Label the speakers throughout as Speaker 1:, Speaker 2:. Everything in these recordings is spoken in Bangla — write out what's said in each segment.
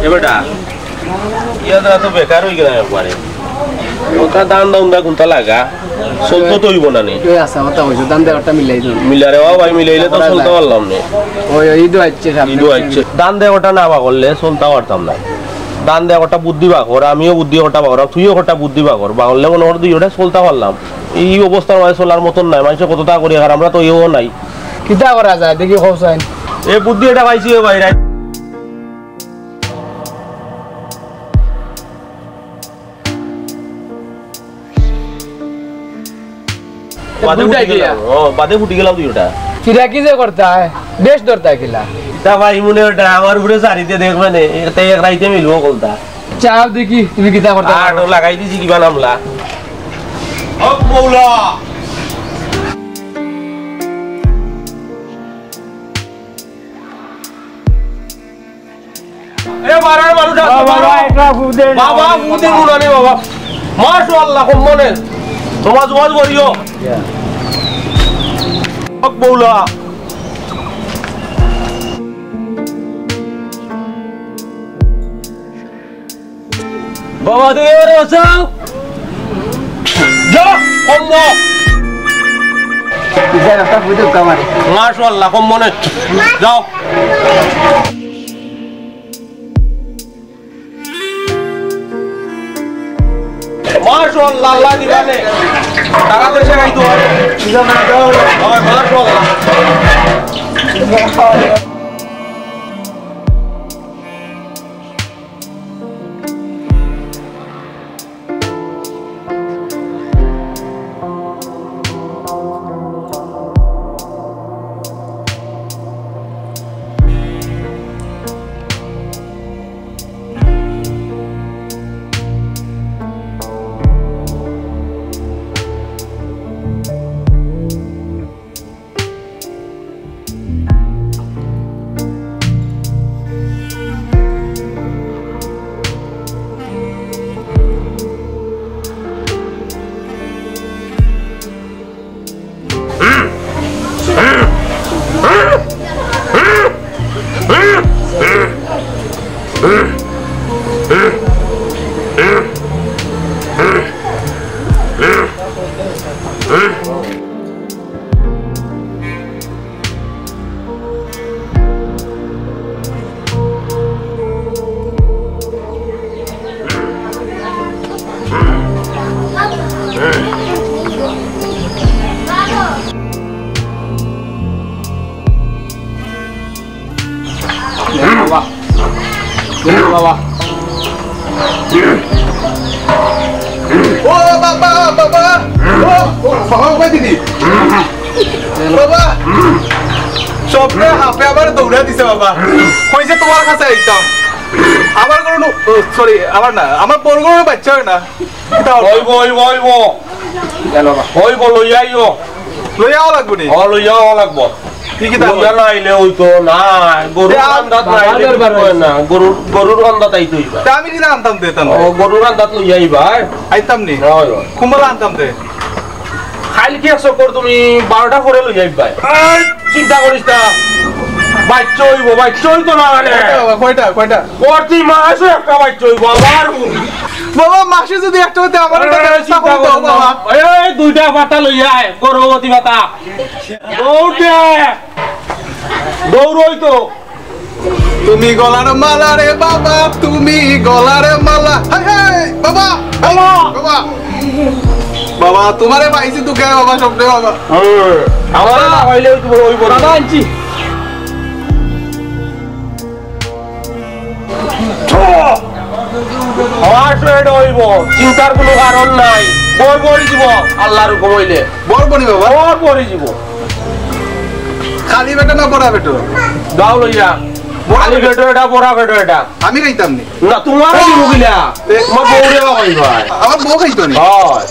Speaker 1: এ বেটা ইয়াদা তো বেকার হই গেল একবারে ওটা দান দাউন দা কোনটা লাগা চলতো তো হইব না নি
Speaker 2: এই আছে কথা হইছে দান দেওয়াটা মিলাই দিন
Speaker 1: মিলারে বাবা ভাই মিলাইলে তো চলতে পারলাম না
Speaker 2: ওই ঈদ আইছে
Speaker 1: ঈদ আইছে দান দেওয়াটা না বা করলে চলতে পারতাম না দান দেওয়াটা বুদ্ধি বা কর আমিও বুদ্ধি ওটা বা কর তুইও ওটা বুদ্ধি বা কর বাংলা মনে কর দুইটা চলতে পারলাম এই অবস্থার মাঝে চলার মতন নাই মানুষ কত টাকা করি আর আমরা তো এও নাই
Speaker 2: কিটা করা যায় দেখি খোঁজাইন
Speaker 1: এই বুদ্ধি এটা পাইছি ভাই রাই বাদে ফুটি গেলাম দুইটা
Speaker 2: কিরা কি যে করতে হয় বেশ ধরতে কিলা
Speaker 1: তা ভাই মনে ওটা আমার উপরে সারিতে দেখবে না এটা এক রাইতে মিলবো কলতা
Speaker 2: চাও দেখি তুমি কিটা করতে
Speaker 1: আটো লাগাই দিছি কিবা নামলা হক মৌলা এ মারার মানুষ বাবা একটা ফুদে বাবা ফুদে মুনানি বাবা মাশাআল্লাহ খুব মনে তোমার জোয়াজ করিও হক মৌলা বাবা তুমি এবারে বসাও যা কম
Speaker 2: একটা ফুদে কামার
Speaker 1: মাশাআল্লাহ কম মনে যাও মাশাআল্লাহ আল্লাহ দিবানে টাকা পয়সা গাইতো আরে মাশাআল্লাহ
Speaker 2: বাবা
Speaker 3: ও বাবা বাবা ও বাবা দিদি বাবা সবটা হাফে আবার দৌড়া দিছে বাবা কইছে তোমার কাছে আইতাম আমার কোনো সরি আমার না আমার বড় বাচ্চা হয় না
Speaker 1: হইব
Speaker 2: গেল বাবা
Speaker 1: হইব লইয়াইও
Speaker 3: লইয়াও লাগবে নি
Speaker 1: লইয়াও লাগবো
Speaker 3: কি কি দাম
Speaker 1: না আইলে হইতো না গরুর আন্দাত না আইলে না গরুর আন্দাত আইতো হইবা
Speaker 3: আমি দিনা আনতাম দে তান
Speaker 1: ও গরুর আন্দাত লইয়াইবা
Speaker 3: আইতাম নি কুমলা আনতাম দে
Speaker 1: খাইল কি আছো কর তুমি 12টা করে লইয়াইবা চিন্তা করিস না বাচ্চা হইতো না মানে
Speaker 3: কয়টা
Speaker 1: প্রতি মাসে একটা বাচ্চা হইব আবার
Speaker 3: বাবা মাসে যদি একটা হতে আমার একটা ব্যবস্থা করতে হবে বাবা
Speaker 1: এই দুইটা পাতা লইয়া আয় গর্ভবতী পাতা দৌড়ই তো
Speaker 3: তুমি গলার মালা রে বাবা তুমি গলার মালা হাই হাই বাবা বাবা বাবা তোমারে পাইছি তো কে বাবা সবটা বাবা
Speaker 1: আমার না হইলে ওই বড়
Speaker 2: বাবা আনছি
Speaker 1: চিন্তার কোনো কারণ নাই বর বড়ি যাব আল্লাহর হুকুম হইলে
Speaker 3: বর বনি বাবা
Speaker 1: বর বড়ি যাব
Speaker 3: খালি বেটা না বড়া বেটো
Speaker 1: দাও লইয়া খালি বেটো এটা বড়া বেটো এটা
Speaker 3: আমি খাইতাম নি
Speaker 1: না তোমার কি মুগিলা তোমার বউরে খাইবা
Speaker 3: আমার বউ খাইতো নি
Speaker 1: হয়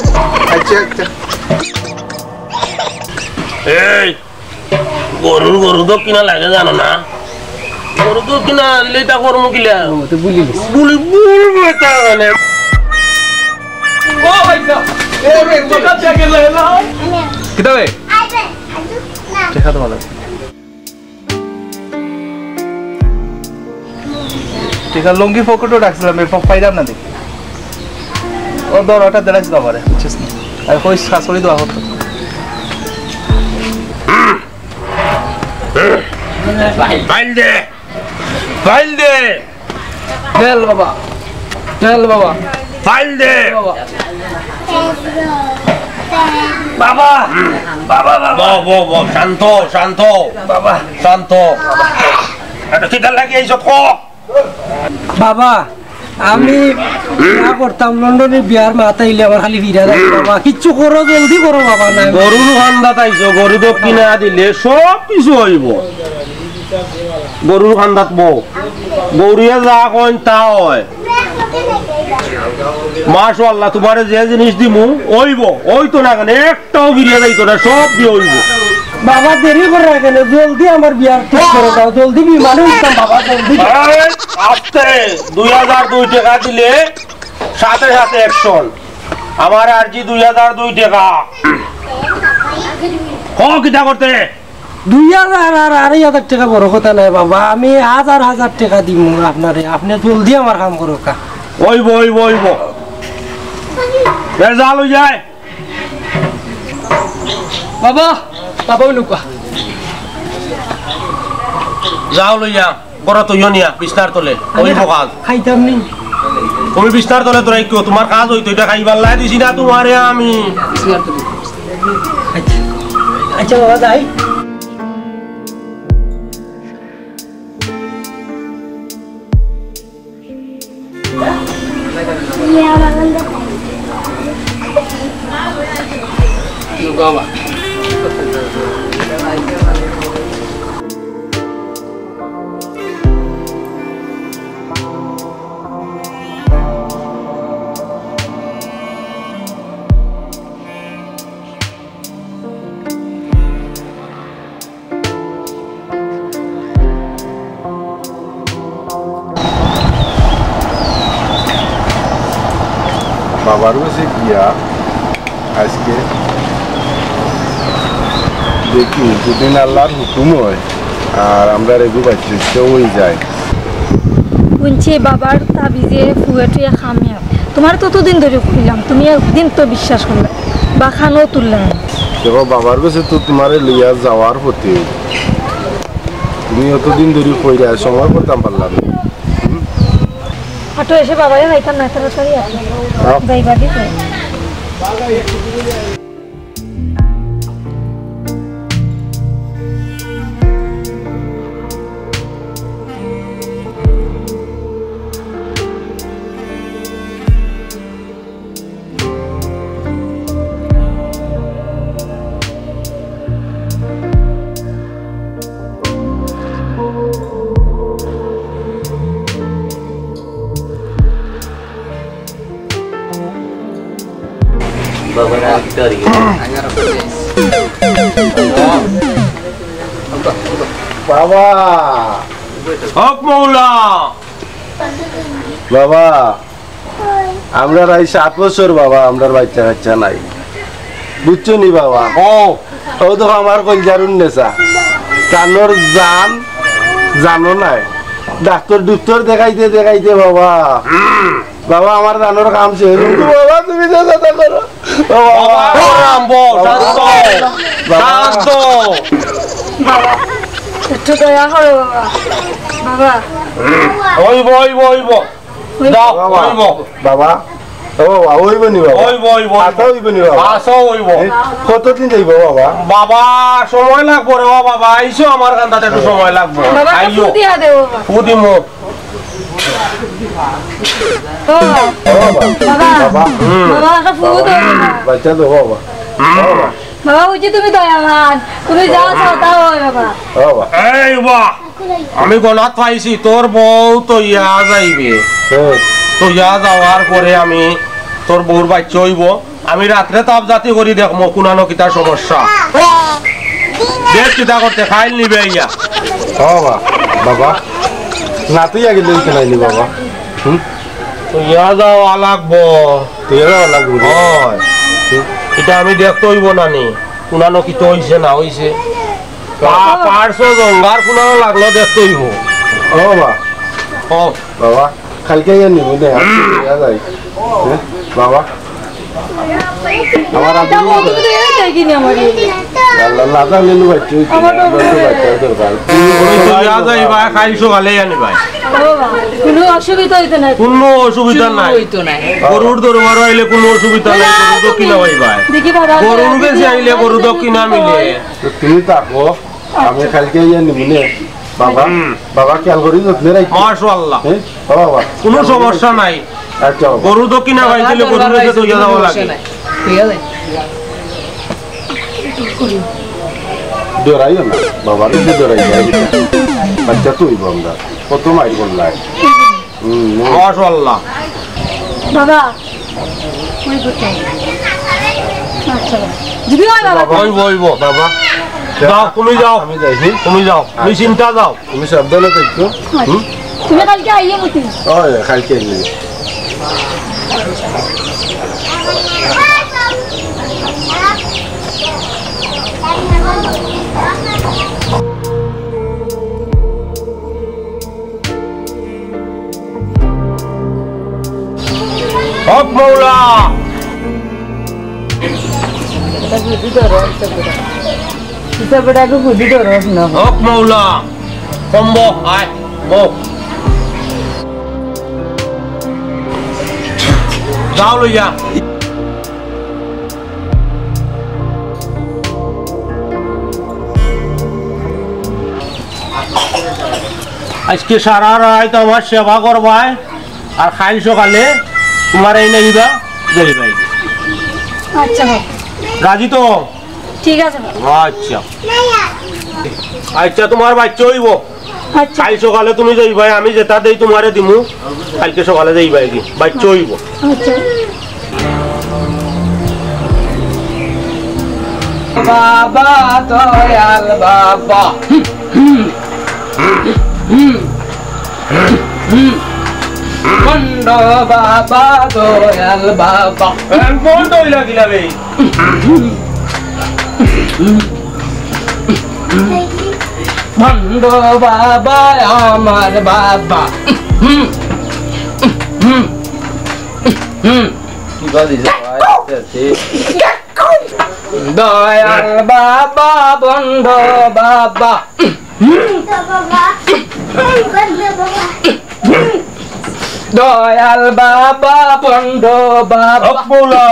Speaker 3: আচ্ছা আচ্ছা
Speaker 1: এই গরু তো কিনা লাগে জানো না গরু তো কিনা লেটা করমু কিলা
Speaker 2: তো বুলি গেছে
Speaker 1: বুলি বেটা মানে ও ভাইসা এ রে কথা থেকে লেলা
Speaker 3: কিতাবে দেখা তো ভালো ঠিক আছে লুঙ্গি পকেটও রাখছিলাম এরপর পাইলাম না দেখি ও দরটা দেখাইছিল আমারে বুঝছিস না আর কই শাশুড়ি দেওয়া হতো
Speaker 1: ফাইল দে ফাইল দে
Speaker 2: চল বাবা চল বাবা
Speaker 1: ফাইল দে
Speaker 2: বাবা
Speaker 1: বাবা বাবা বাবা শান্ত শান্ত বাবা শান্ত এটা কি লাগে এইসব কক
Speaker 2: বাবা আমি না করতাম লন্ডনে বিয়ার মাথা ইলে আমার খালি বিরা যায় বাবা কিচ্ছু করো জলদি করো বাবা না
Speaker 1: গরুর খান্দা তাইছো গরু তো কিনা দিলে সব কিছু হইব গরুর খান্দাত বউ গৌরিয়া যা কইন তা হয় মাশাআল্লাহ তোমারে যে জিনিস দিমু হইব ওই তো না কেন একটাও গিরিয়া যাইতো না সব দিয়ে হইব
Speaker 2: বাবা দেরি করে রাখেন জলদি আমার বিয়ার ঠিক করে দাও জলদি বিমানে উঠতাম বাবা জলদি
Speaker 1: আস্তে 2002 টাকা দিলে সাথে সাথে অ্যাকশন আমার আরজি 2002 টাকা কিটা করতে
Speaker 2: 2000 আর 2500 টাকা বড় কথা নাই বাবা আমি হাজার হাজার টাকা দিব আপনারে আপনি জলদি আমার কাম করো কা
Speaker 1: ওইব ওইব ওইব জাল হয়ে যায়
Speaker 2: বাবা বাবা লুকা
Speaker 1: যাও লইয়া বড় তো ইয়নিয়া বিস্তার তলে ওইব কাজ
Speaker 2: খাইতাম নি
Speaker 1: তুমি বিস্তার তলে তোরা কি তোমার কাজ হইতো এটা খাইবার লাই দিছি না তোমারে আমি
Speaker 2: আচ্ছা বাবা যাই বাবা
Speaker 4: বাবার কাছে গিয়া আজকে দেখি দুদিন আল্লাহর হুকুম হয় আর আমরা রেগু পাচ্ছি ওই যায়
Speaker 5: শুনছি বাবার তাবিজে ফুয়েটুয়ে খামিয়া তোমার ততদিন ধরে খুললাম তুমি একদিন তো বিশ্বাস করলে বা খানও তুললাম
Speaker 4: দেখো বাবার কাছে তো তোমার লইয়া যাওয়ার হতে তুমি অতদিন ধরে কইরা সময় করতাম পারলাম না।
Speaker 5: হাঁটো এসে বাবারে যাইতাম না তাড়াতাড়ি যাইবা দিতে
Speaker 4: বাবা
Speaker 1: হক মৌলা
Speaker 4: বাবা আমরা 7 বছর বাবা আমরার বাচ্চা কাচ্চা নাই বুঝছো নি বাবা ও তো আমার কলজারুন নেশা কানোর জানো নাই ডাক্তার দুক্তর দেখাইতে দেখাইতে বাবা বাবা আমার জানোর কাম শেষ বাবা তুমি দাদা করো
Speaker 5: একটু দয়া করো বাবা
Speaker 1: ওইব ওইব ওইব দাও ওইব
Speaker 4: বাবা ও বাবা ওইব নি বাবা
Speaker 1: ওইব ওইব
Speaker 4: আতা ওইব নি বাবা
Speaker 1: আসো ওইব
Speaker 4: কতদিন যাইব বাবা
Speaker 1: বাবা সময় লাগবে রে বাবা আইসো আমার কান্দাতে একটু সময় লাগবে
Speaker 5: বাবা
Speaker 1: আইও
Speaker 5: দিয়া দেও
Speaker 1: ফুদিমো
Speaker 5: বাবা
Speaker 4: বাবা
Speaker 5: বাবা একটা ফুল দাও
Speaker 4: বাচ্চা তো বাবা
Speaker 5: বাবা বুঝি তুমি দয়াবান তুমি যা চাও তা হয় বাবা
Speaker 4: বাবা
Speaker 1: এই বাহ আমি গনাত পাইছি তোর বউ তো ইয়া যাইবে তো ইয়া যাওয়ার পরে আমি তোর বউর বাচ্চা হইব আমি রাত্রে তাপ জাতি করি দেখবো কোনানো কিতার সমস্যা দেখ কিতা করতে খাইল নিবে ইয়া
Speaker 4: বাবা বাবা নাতি আগে লইতে নাইনি বাবা
Speaker 1: তো ইয়া যাওয়া লাগবো
Speaker 4: তুইও লাগবে
Speaker 1: হয় এটা আমি দেখতে হইব না নি কোনানো কিতা হইছে না হইছে পার্শ্ব গঙ্গার কোনানো লাগলো দেখতে হইব
Speaker 4: বাবা
Speaker 1: ও
Speaker 4: বাবা কালকে ইয়ে নিবি না যাই বাবা আমার
Speaker 5: এটা কত দিন ধরে কিনি আমার
Speaker 4: আল্লাহ লাদা নিলু বাচ্চা বাচ্চা দরকার
Speaker 1: যা যাই ভাই খাইছো ভালো জানি ভাই
Speaker 5: কোনো অসুবিধা হইতো না
Speaker 1: কোনো অসুবিধা নাই
Speaker 6: হইতো না
Speaker 1: গরুর দরবার আইলে কোনো অসুবিধা নাই গরু দক্ষিণা হই ভাই
Speaker 5: দেখি বাবা
Speaker 1: গরুর বেশি আইলে গরু দক্ষিণা মিলে
Speaker 4: তুমি থাকো আমি কালকে ইয়ে নিবি না বাবা বাবা খেয়াল করি যত্নে রাখি
Speaker 1: মাশাআল্লাহ
Speaker 4: বাবা
Speaker 1: কোনো সমস্যা নাই
Speaker 4: আচ্ছা
Speaker 1: গরু দক্ষিণা পাইছিলে গরুর কাছে দইয়া যাওয়া লাগে
Speaker 4: ডরাইও না বাবার ডরাই বাচ্চা তুই বন্ধা কত মাইর বললাই
Speaker 1: মাশাআল্লাহ
Speaker 5: বাবা ওই গতো আচ্ছা দিবি ওই বাবা
Speaker 1: বইব
Speaker 4: বাবা
Speaker 1: যাও তুমি যাও
Speaker 4: আমি যাই
Speaker 1: তুমি যাও তুমি চিন্তা যাও
Speaker 4: তুমি সাবধানে থাকো
Speaker 5: তুমি কালকে আইয়ে মতি
Speaker 4: ওই কালকে নিবি
Speaker 1: হক মৌলা হক মৌলা কম্ব আয় বো যাও লইয়া আজকে সারা রাত আমার সেবা করবাই আর খাইল সকালে তোমার এই নাইবা যাই ভাই
Speaker 5: আচ্ছা
Speaker 1: রাজি তো
Speaker 5: ঠিক আছে
Speaker 1: আচ্ছা আচ্ছা তোমার বাচ্চা হইব
Speaker 5: আচ্ছা
Speaker 1: কাল সকালে তুমি যাই ভাই আমি যেটা দেই তোমারে দিমু কালকে সকালে যাই ভাই কি বাচ্চা হইব
Speaker 5: আচ্ছা
Speaker 6: বাবা দয়াল বাবা বন্ধ বাবা দয়াল বাবা
Speaker 1: কোন দই লাগিলা বে
Speaker 6: বন্ধ বাবা আমার বাবা
Speaker 4: কি বা দিছে
Speaker 6: দয়াল বাবা বন্ধ বাবা দয়াল বাবা বন্ধ বাবা
Speaker 1: হক মৌলা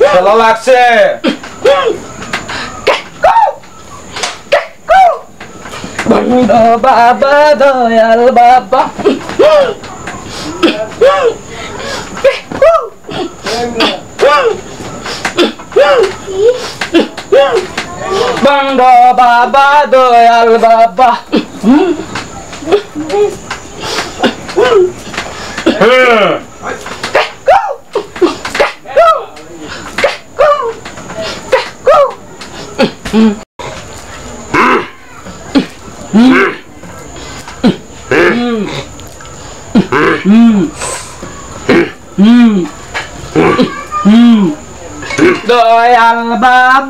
Speaker 1: চলা লাগছে
Speaker 6: বন্ধ বাবা দয়াল বাবা বন্ধ বাবা দয়াল বাবা দয়াল বাবা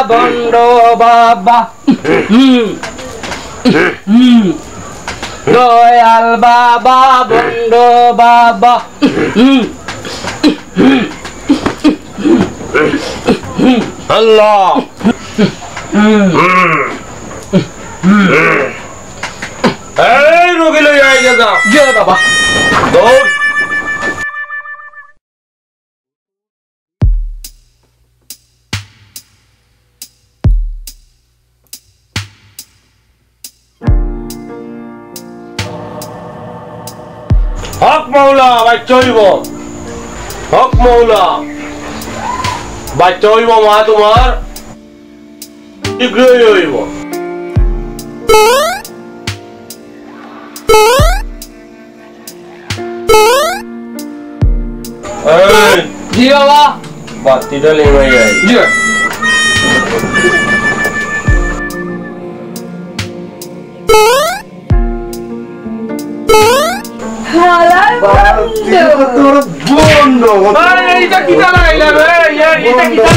Speaker 6: বন্ধ বাবা দয়াল বাবা বন্ধ বাবা
Speaker 1: আল্লাহ এই রোগী লই আই যা
Speaker 6: জয় বাবা
Speaker 1: দৌড় হক মৌলা বাচ্চা হইব হক মৌলা বাচ্চা হইব মা তোমার শীঘ্রই হইব
Speaker 6: জি বাবা
Speaker 1: বাতিটা লেমাই যাই
Speaker 6: জয়
Speaker 4: তোর বন্ধ
Speaker 1: এইটা কিটা লাগাইলা রে এটা কিটা